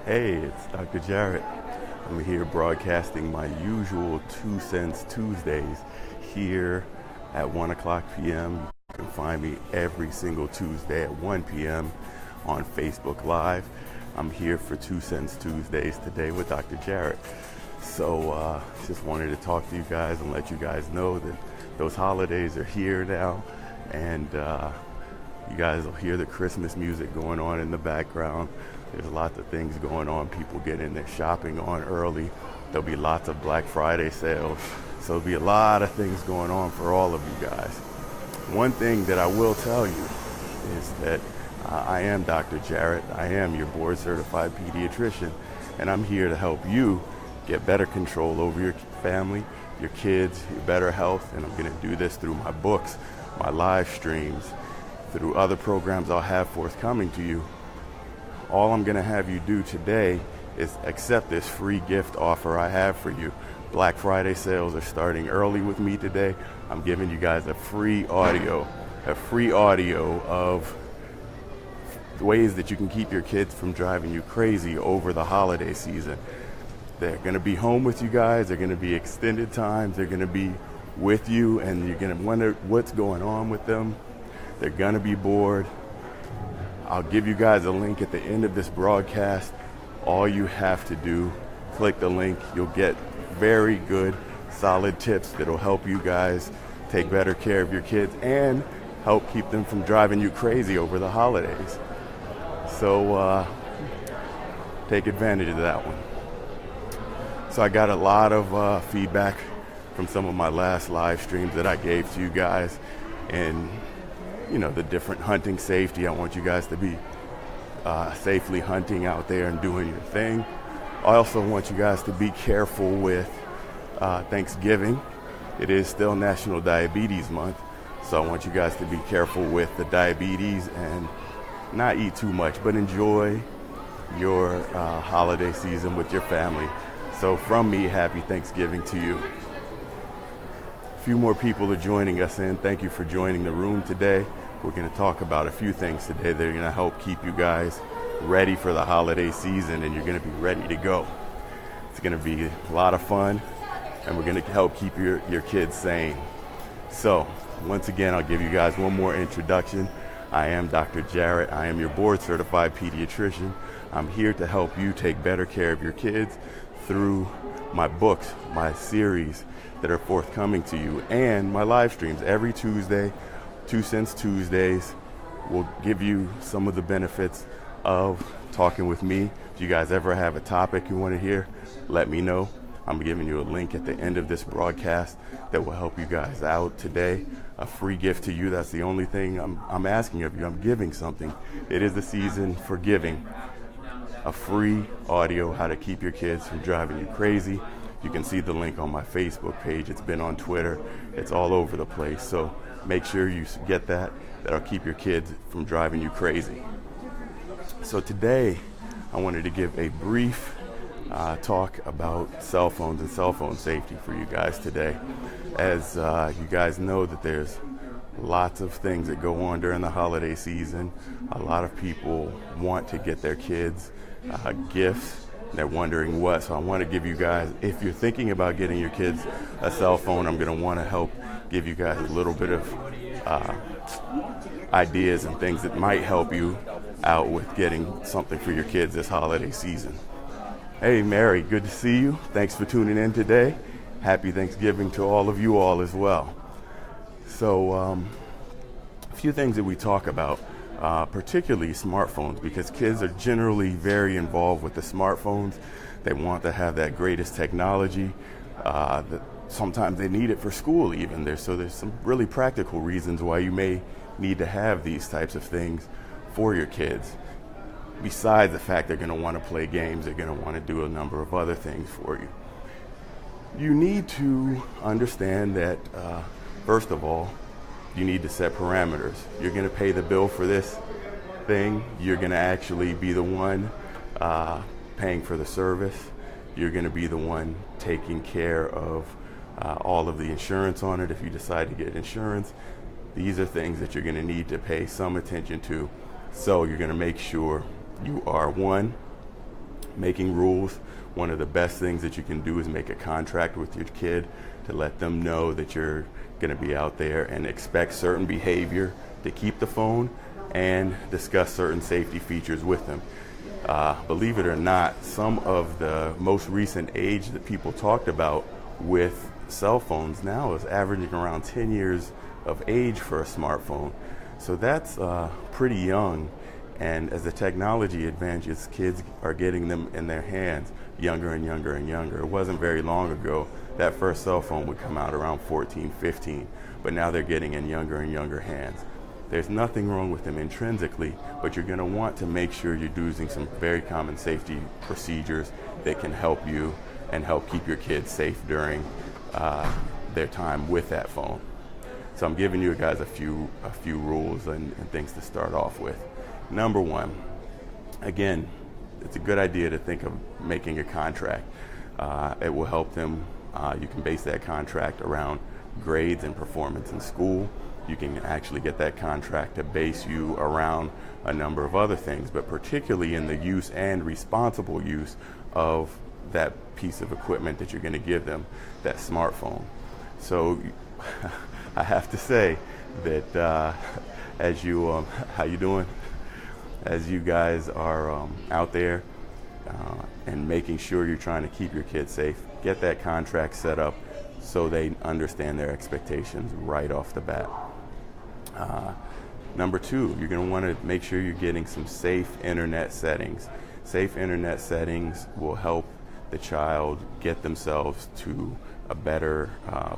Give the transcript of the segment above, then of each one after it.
Hey, it's Dr. Jarret. I'm here broadcasting my usual 2 Cents Tuesdays here at 1 o'clock p.m. You can find me every single Tuesday at 1 p.m. on Facebook Live. I'm here for 2 Cents Tuesdays today with Dr. Jarret. So just wanted to talk to you guys and let you guys know that those holidays are here now, and you guys will hear the Christmas music going on in the background. There's lots of things going on, people getting their shopping on early. There'll be lots of Black Friday sales. So there'll be a lot of things going on for all of you guys. One thing that I will tell you is that I am Dr. Jarret. I am your board certified pediatrician, and I'm here to help you get better control over your family, your kids, your better health. And I'm going to do this through my books, my live streams, through other programs I'll have forthcoming to you. All I'm going to have you do today is accept this free gift offer I have for you. Black Friday sales are starting early with me today. I'm giving you guys a free audio of ways that you can keep your kids from driving you crazy over the holiday season. They're going to be home with you guys. They're going to be extended times. They're going to be with you, and you're going to wonder what's going on with them. They're going to be bored. I'll give you guys a link at the end of this broadcast. All you have to do, click the link. You'll get very good, solid tips that'll help you guys take better care of your kids and help keep them from driving you crazy over the holidays. So take advantage of that one. So I got a lot of feedback from some of my last live streams that I gave to you guys, and the different hunting safety. I want you guys to be safely hunting out there and doing your thing. I also want you guys to be careful with Thanksgiving. It is still National Diabetes Month, so I want you guys to be careful with the diabetes and not eat too much, but enjoy your holiday season with your family. So from me, happy Thanksgiving to you. A few more people are joining us in. Thank you for joining the room today. We're going to talk about a few things today that are going to help keep you guys ready for the holiday season, and you're going to be ready to go. It's going to be a lot of fun, and we're going to help keep your kids sane. So once again, I'll give you guys one more introduction. I am Dr. Jarret. I am your board certified pediatrician. I'm here to help you take better care of your kids through my books, my series that are forthcoming to you, and my live streams every Tuesday. 2 Cents Tuesdays will give you some of the benefits of talking with me. If you guys ever have a topic you want to hear, let me know. I'm giving you a link at the end of this broadcast that will help you guys out today. A free gift to you. That's the only thing I'm asking of you. I'm giving something. It is the season for giving. A free audio, how to keep your kids from driving you crazy. You can see the link on my Facebook page. It's been on Twitter. It's all over the place. So make sure you get that. That'll keep your kids from driving you crazy. So today, I wanted to give a brief talk about cell phones and cell phone safety for you guys today. As you guys know that there's lots of things that go on during the holiday season. A lot of people want to get their kids gifts. They're wondering what. So I want to give you guys, if you're thinking about getting your kids a cell phone, I'm going to want to help give you guys a little bit of ideas and things that might help you out with getting something for your kids this holiday season. Hey, Mary, good to see you. Thanks for tuning in today. Happy Thanksgiving to all of you all as well. So a few things that we talk about. Particularly smartphones, because kids are generally very involved with the smartphones. They want to have that greatest technology. Sometimes they need it for school even. So there's some really practical reasons why you may need to have these types of things for your kids. Besides the fact they're going to want to play games, they're going to want to do a number of other things for you. You need to understand that, first of all, you need to set parameters. You're going to pay the bill for this thing. You're going to actually be the one paying for the service. You're going to be the one taking care of all of the insurance on it if you decide to get insurance. These are things that you're going to need to pay some attention to. So you're going to make sure you are, one, Making rules. One of the best things that you can do is make a contract with your kid to let them know that you're going to be out there and expect certain behavior to keep the phone and discuss certain safety features with them. Believe it or not, some of the most recent age that people talked about with cell phones now is averaging around 10 years of age for a smartphone. So that's pretty young. And as the technology advances, kids are getting them in their hands younger and younger and younger. It wasn't very long ago that first cell phone would come out around 14, 15, but now they're getting in younger and younger hands. There's nothing wrong with them intrinsically, but you're going to want to make sure you're using some very common safety procedures that can help you and help keep your kids safe during their time with that phone. So I'm giving you guys a few rules and things to start off with. Number one, again, it's a good idea to think of making a contract. It will help them. You can base that contract around grades and performance in school. You can actually get that contract to base you around a number of other things, but particularly in the use and responsible use of that piece of equipment that you're going to give them, that smartphone. So I have to say that as you, how you doing? As you guys are out there and making sure you're trying to keep your kids safe, get that contract set up so they understand their expectations right off the bat. Number two, you're going to want to make sure you're getting some safe internet settings. Safe internet settings will help the child get themselves to a better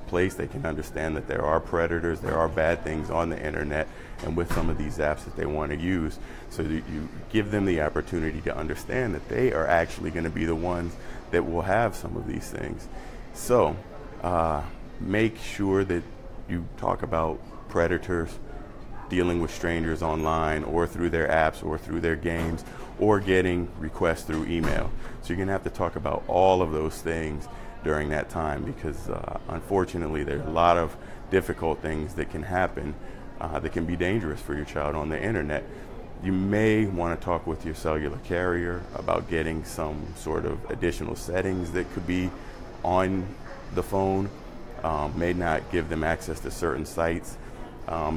place. They can understand that there are predators, there are bad things on the internet, and with some of these apps that they want to use, so that you give them the opportunity to understand that they are actually going to be the ones that will have some of these things. So make sure that you talk about predators, dealing with strangers online or through their apps or through their games, or getting requests through email. So you're going to have to talk about all of those things during that time, because unfortunately there's a lot of difficult things that can happen that can be dangerous for your child on the internet. You may want to talk with your cellular carrier about getting some sort of additional settings that could be on the phone. May not give them access to certain sites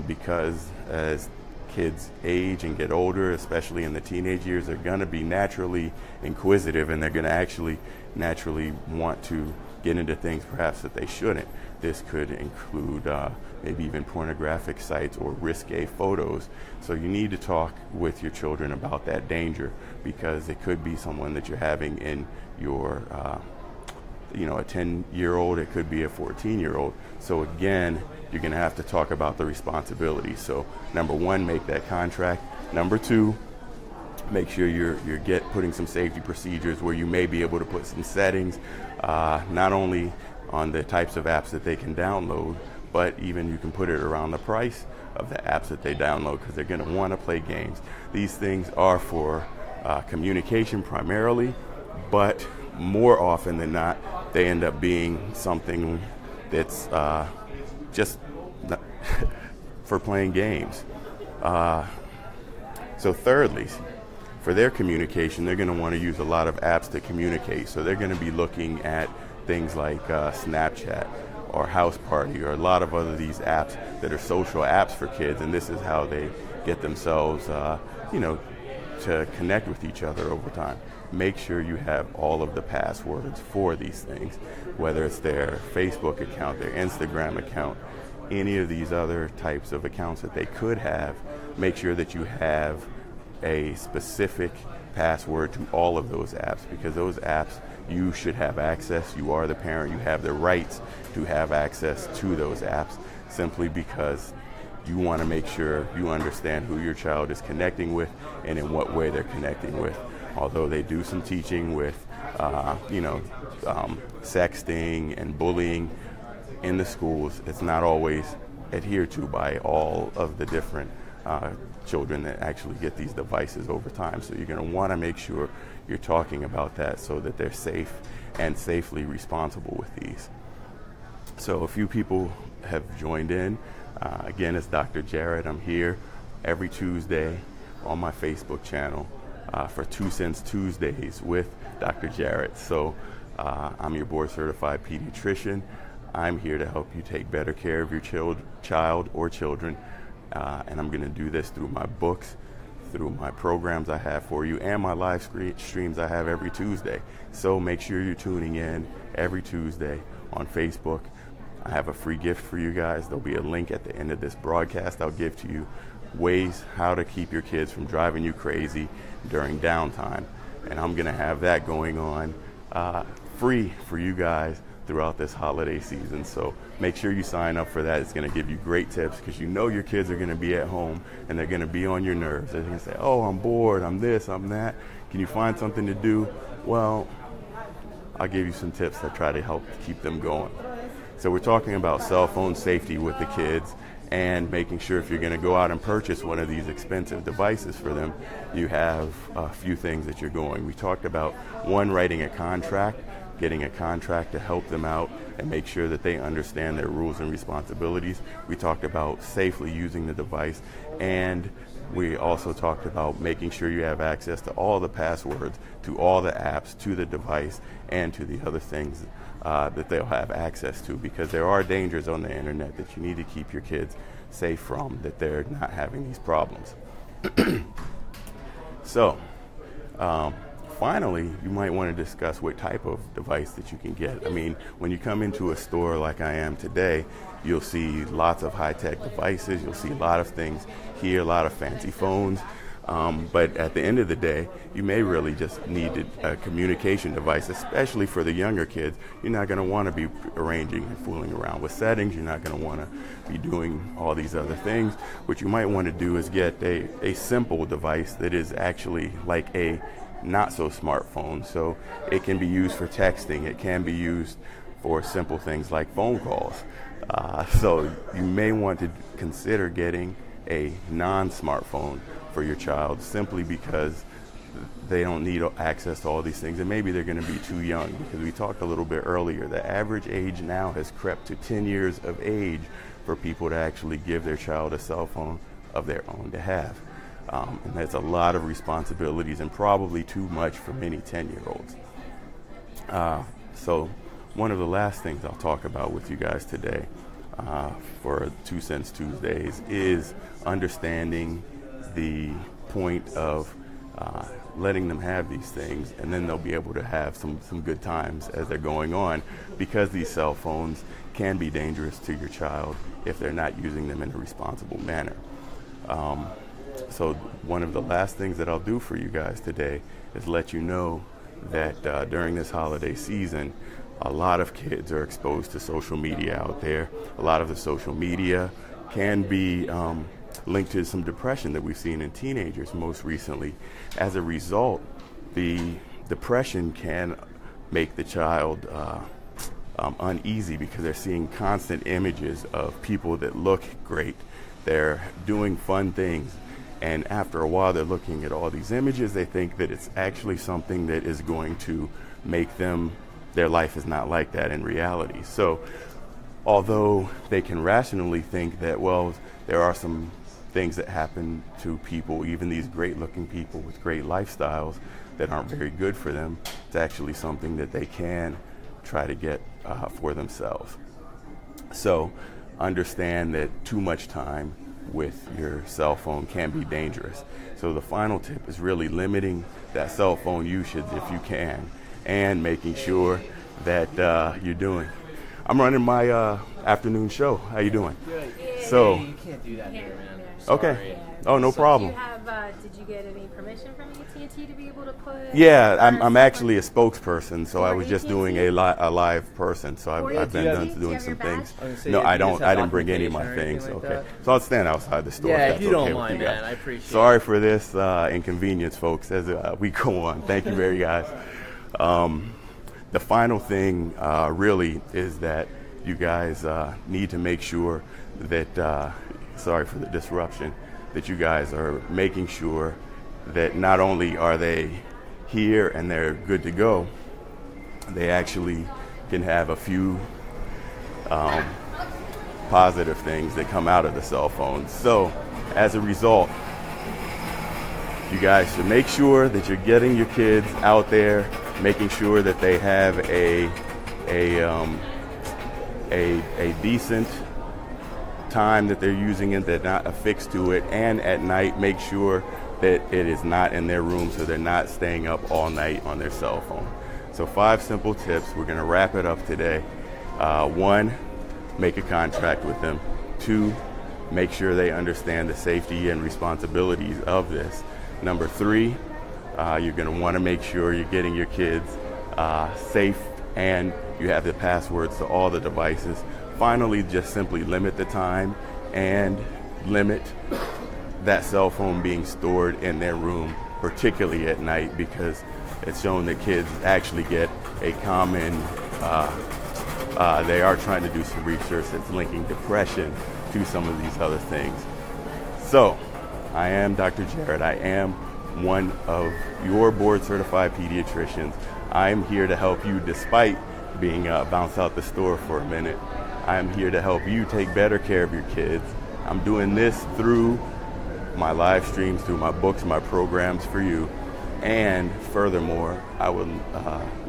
because as kids age and get older, especially in the teenage years, they're going to be naturally inquisitive, and they're going to actually naturally want to get into things perhaps that they shouldn't. This could include maybe even pornographic sites or risque photos. So you need to talk with your children about that danger, because it could be someone that you're having in your a 10-year-old, it could be a 14-year-old. So again, you're going to have to talk about the responsibility. So number one, make that contract. Number two, make sure you're putting some safety procedures where you may be able to put some settings, not only on the types of apps that they can download, but even you can put it around the price of the apps that they download, because they're going to want to play games. These things are for communication primarily, but more often than not, they end up being something that's just for playing games. So thirdly, for their communication, they're going to want to use a lot of apps to communicate. So they're going to be looking at things like Snapchat or House Party or a lot of other these apps that are social apps for kids, and this is how they get themselves, to connect with each other over time. Make sure you have all of the passwords for these things, whether it's their Facebook account, their Instagram account, any of these other types of accounts that they could have. Make sure that you have a specific password to all of those apps, because those apps you should have access. You are the parent, you have the rights to have access to those apps, simply because you want to make sure you understand who your child is connecting with and in what way they're connecting with. Although they do some teaching with, sexting and bullying in the schools, it's not always adhered to by all of the different children that actually get these devices over time. So you're going to want to make sure you're talking about that so that they're safe and safely responsible with these. So a few people have joined in. Again, it's Dr. Jarret. I'm here every Tuesday on my Facebook channel for 2 Cents Tuesdays with Dr. Jarret. So I'm your board certified pediatrician. I'm here to help you take better care of your child or children, and I'm going to do this through my books, through my programs I have for you, and my live streams I have every Tuesday. So make sure you're tuning in every Tuesday on Facebook. I have a free gift for you guys. There'll be a link at the end of this broadcast I'll give to you, ways how to keep your kids from driving you crazy during downtime. And I'm going to have that going on free for you guys throughout this holiday season. So make sure you sign up for that. It's going to give you great tips because you know your kids are going to be at home and they're going to be on your nerves. They're going to say, oh, I'm bored, I'm this, I'm that. Can you find something to do? Well, I'll give you some tips that try to help keep them going. So we're talking about cell phone safety with the kids and making sure if you're going to go out and purchase one of these expensive devices for them, you have a few things that you're going. We talked about one, writing a contract, getting a contract to help them out and make sure that they understand their rules and responsibilities. We talked about safely using the device, and we also talked about making sure you have access to all the passwords, to all the apps, to the device, and to the other things that they'll have access to, because there are dangers on the internet that you need to keep your kids safe from, that they're not having these problems. So, finally, you might want to discuss what type of device that you can get. I mean, when you come into a store like I am today, you'll see lots of high-tech devices. You'll see a lot of things here, a lot of fancy phones. But at the end of the day, you may really just need a communication device, especially for the younger kids. You're not going to want to be arranging and fooling around with settings. You're not going to want to be doing all these other things. What you might want to do is get a simple device that is actually like a not so smartphone. So it can be used for texting. It can be used for simple things like phone calls. So you may want to consider getting a non-smartphone for your child, simply because they don't need access to all these things, and maybe they're going to be too young, because we talked a little bit earlier, the average age now has crept to 10 years of age for people to actually give their child a cell phone of their own to have. And that's a lot of responsibilities and probably too much for many 10-year-olds. So one of the last things I'll talk about with you guys today for 2 Cents Tuesdays is understanding the point of letting them have these things, and then they'll be able to have some good times as they're going on, because these cell phones can be dangerous to your child if they're not using them in a responsible manner. So one of the last things that I'll do for you guys today is let you know that during this holiday season, a lot of kids are exposed to social media out there. A lot of the social media can be linked to some depression that we've seen in teenagers most recently. As a result, the depression can make the child uneasy, because they're seeing constant images of people that look great. They're doing fun things. And after a while, they're looking at all these images. They think that it's actually something that is going to make their life is not like that in reality. So although they can rationally think that, well, there are some things that happen to people, even these great looking people with great lifestyles, that aren't very good for them, it's actually something that they can try to get for themselves. So understand that too much time with your cell phone can be dangerous. So the final tip is really limiting that cell phone usage if you can, and making sure that you're doing. I'm running my afternoon show. How you doing? Good. So you can't do that here, man. Okay. Sorry. Oh, no problem. Do you have, did you get any permission from AT&T to be able to put? Yeah, I'm actually a spokesperson, so I was just AT&T? doing a live person. So I've been AT&T? doing Do you have some your badge? things. No, I don't. I didn't bring any of my things. Like Okay, that? so I'll stand outside the store. Yeah, if if that's you okay don't with mind, you guys. man, I appreciate Sorry it. for this inconvenience, folks, as we go on. Thank you very guys. The final thing really is that you guys need to make sure that, sorry for the disruption, that you guys are making sure that not only are they here and they're good to go, they actually can have a few positive things that come out of the cell phone. So as a result, You guys should make sure that you're getting your kids out there, making sure that they have a decent time that they're using it, they're not affixed to it, and at night make sure that it is not in their room so they're not staying up all night on their cell phone. So 5 simple tips. We're going to wrap it up today. 1, make a contract with them. 2, make sure they understand the safety and responsibilities of this. Number 3, you're going to want to make sure you're getting your kids safe and you have the passwords to all the devices. Finally, just simply limit the time and limit that cell phone being stored in their room, particularly at night, because it's shown that kids actually get a common, they are trying to do some research that's linking depression to some of these other things. So, I am Dr. Jarret. I am one of your board certified pediatricians. I am here to help you despite being bounced out the store for a minute. I am here to help you take better care of your kids. I'm doing this through my live streams, through my books, my programs for you. And furthermore, I would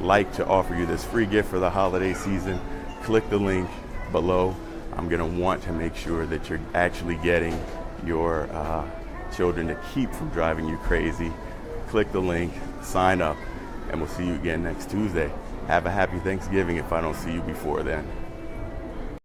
like to offer you this free gift for the holiday season. Click the link below. I'm going to want to make sure that you're actually getting your children to keep from driving you crazy. Click the link, sign up, and we'll see you again next Tuesday. Have a happy Thanksgiving if I don't see you before then.